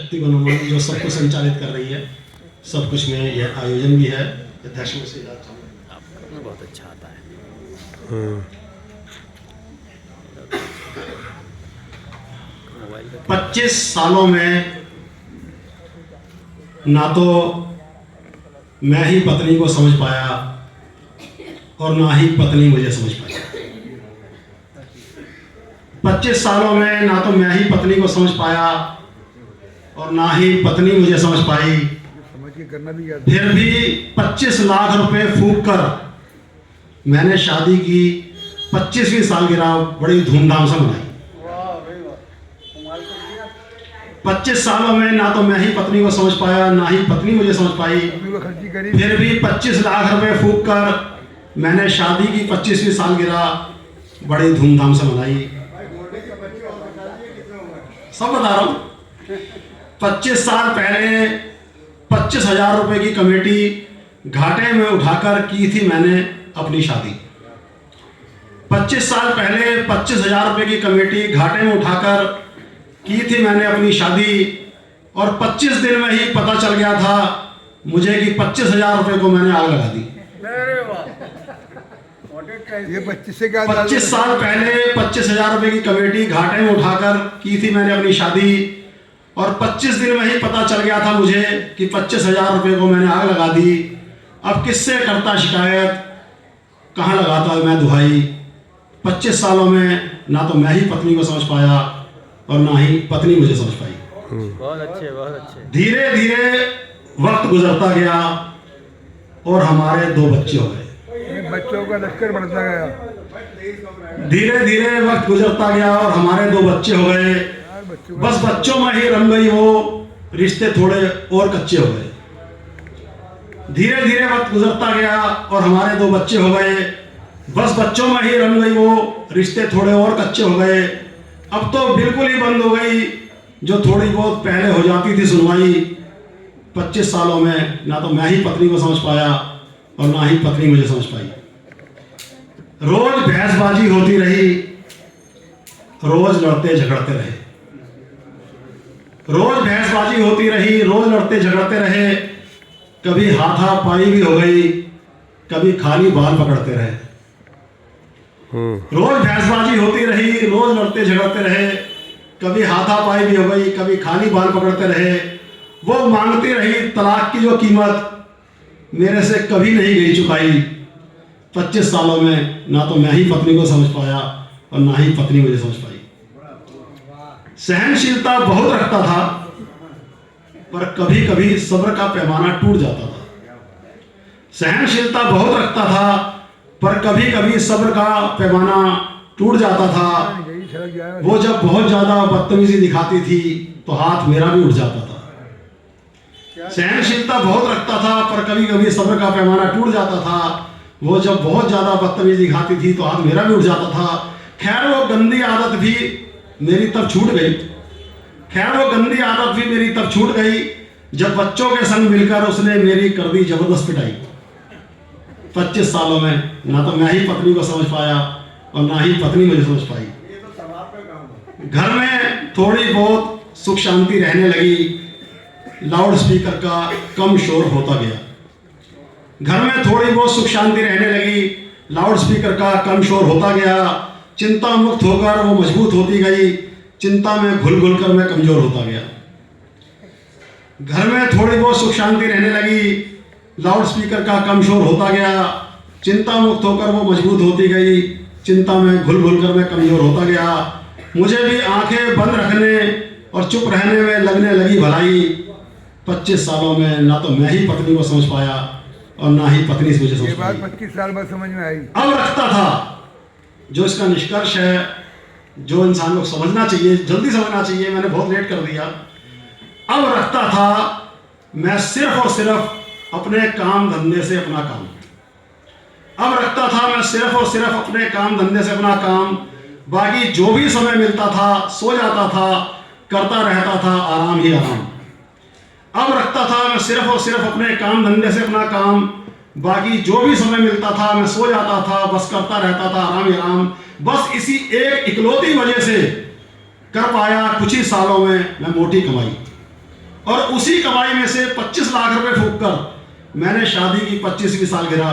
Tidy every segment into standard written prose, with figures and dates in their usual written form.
शक्ति को नमन जो सब कुछ संचालित कर रही है, सब कुछ में यह आयोजन भी है। अध्यक्ष में से आपका बहुत अच्छा आता है। मोबाइल का 25 सालों में ना तो मैं ही पत्नी को समझ पाया और ना ही पत्नी मुझे समझ पाई। 25 सालों में ना तो मैं ही पत्नी को समझ पाया और ना ही पत्नी मुझे समझ पाई। फिर भी 25 लाख रुपए फूंक कर मैंने शादी की 25वीं सालगिरह बड़ी धूमधाम से मनाई। 25 सालों में ना तो मैं ही पत्नी को समझ पाया, ना ही पत्नी मुझे समझ पाई। फिर भी 25 लाख रुपए फूंक कर मैंने शादी की 25वीं सालगिरह बड़ी धूमधाम से मनाई। सब बता रहा हूं। 25 साल पहले 25,000 रुपए की कमेटी घाटे में उठाकर की थी मैंने अपनी शादी। 25 साल पहले 25,000 रुपए की कमेटी घाटे में उठाकर की थी मैंने अपनी शादी, और 25 दिन में ही पता चल गया था मुझे कि 25,000 रुपए को मैंने आग लगा दी। ये 25 से क्या 25 साल पहले 25,000 रुपए की कमेटी घाटे में उठाकर की थी मैंने अपनी शादी, और 25 दिन में ही पता चल गया था मुझे कि 25,000 रुपए को मैंने आग लगा दी। अब किससे करता शिकायत, कहाँ लगाता मैं दुहाई। 25 सालों में ना तो मैं ही पत्नी को समझ पाया और ना ही पत्नी मुझे समझ पाई। बहुत अच्छे, बहुत अच्छे। धीरे धीरे वक्त गुजरता गया और हमारे 2 बच्चे हो गए। बच्चों का लश्कर बढ़ता गया। धीरे धीरे वक्त गुजरता गया और हमारे 2 बच्चे हो गए। बस बच्चों में ही रम गई वो, रिश्ते थोड़े और कच्चे हो गए। धीरे धीरे वक्त गुजरता गया और हमारे 2 बच्चे हो गए। बस बच्चों में ही रम गई वो, रिश्ते थोड़े और कच्चे हो गए। अब तो बिल्कुल ही बंद हो गई जो थोड़ी बहुत पहले हो जाती थी सुनवाई। 25 सालों में ना तो मैं ही पत्नी को समझ पाया और ना ही पत्नी मुझे समझ पाई। रोज बहसबाजी होती रही, रोज लड़ते झगड़ते रहे। रोज बहसबाजी होती रही, रोज लड़ते झगड़ते रहे। कभी हाथापाई भी हो गई, कभी खाली बाल पकड़ते रहे। रोज बहसबाजी होती रही, रोज लड़ते झगड़ते रहे। कभी हाथापाई भी हो गई, कभी खाली बाल पकड़ते रहे। वो मांगती रही तलाक की जो कीमत मेरे से कभी नहीं गई चुकाई। 25 सालों में ना तो मैं ही पत्नी को समझ पाया और ना ही पत्नी मुझे समझ पाई। सहनशीलता बहुत रखता था, पर कभी कभी सब्र का पैमाना टूट जाता था। सहनशीलता बहुत रखता था, पर कभी कभी सब्र का पैमाना टूट जाता था। वो जब बहुत ज्यादा बदतमीजी दिखाती थी तो हाथ मेरा भी उठ जाता था। सहनशीलता बहुत रखता था, पर कभी कभी सब्र का पैमाना टूट जाता था। वो जब बहुत ज्यादा बदतमीजी दिखाती थी तो हाथ मेरा भी उठ जाता था। खैर वो गंदी आदत भी मेरी तब छूट गई। खैर वो गंदी आदत भी मेरी तब छूट गई जब बच्चों के संग मिलकर उसने मेरी कर दी जबरदस्त पिटाई। 25 सालों में ना तो मैं ही पत्नी को समझ पाया और ना ही पत्नी मुझे समझ पाई। घर में थोड़ी बहुत सुख शांति रहने लगी। लाउड स्पीकर का कम शोर होता गया। घर में थोड़ी बहुत सुख शांति रहने लगी। लाउड स्पीकर का कम शोर होता गया। चिंता मुक्त होकर वो मजबूत होती गई। चिंता में घुल घुल कर मैं कमजोर होता गया। घर में थोड़ी बहुत सुख शांति रहने लगी। लाउड स्पीकर का कम शोर होता गया। चिंता मुक्त होकर वो मजबूत होती गई। चिंता में घुल घुल कर मैं कमजोर होता गया। मुझे भी आंखें बंद रखने और चुप रहने में लगने लगी भलाई। 25 सालों में ना तो मैं ही पत्नी को समझ पाया और ना ही पत्नी से मुझे समझ पाई। 25 साल बाद समझ में आई। अब रखता था, जो इसका निष्कर्ष है, जो इंसान को समझना चाहिए, जल्दी समझना चाहिए, मैंने बहुत लेट कर दिया। अब रखता था मैं सिर्फ और सिर्फ अपने काम धंधे से अपना काम। अब रखता था मैं सिर्फ और सिर्फ अपने काम धंधे से अपना काम। बाकी जो भी समय मिलता था सो जाता था, करता रहता था आराम ही आराम। अब रखता था मैं सिर्फ और सिर्फ अपने काम धंधे से अपना काम। बाकी जो भी समय मिलता था मैं सो जाता था, बस करता रहता था आराम ही आराम। बस इसी एक इकलौती वजह से कर पाया कुछ ही सालों में मैं मोटी कमाई। और उसी कमाई में से 25 लाख रुपए फूंक कर मैंने शादी की 25वीं सालगिरह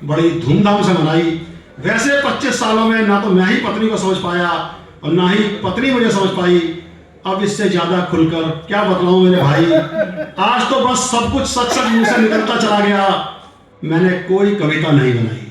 बड़ी धूमधाम से मनाई। वैसे 25 सालों में ना तो मैं ही पत्नी को समझ पाया और ना ही पत्नी मुझे समझ पाई। अब इससे ज्यादा खुलकर क्या बतलाऊं मेरे भाई। आज तो बस सब कुछ सच सच मुंह से निकलता चला गया। मैंने कोई कविता नहीं बनाई।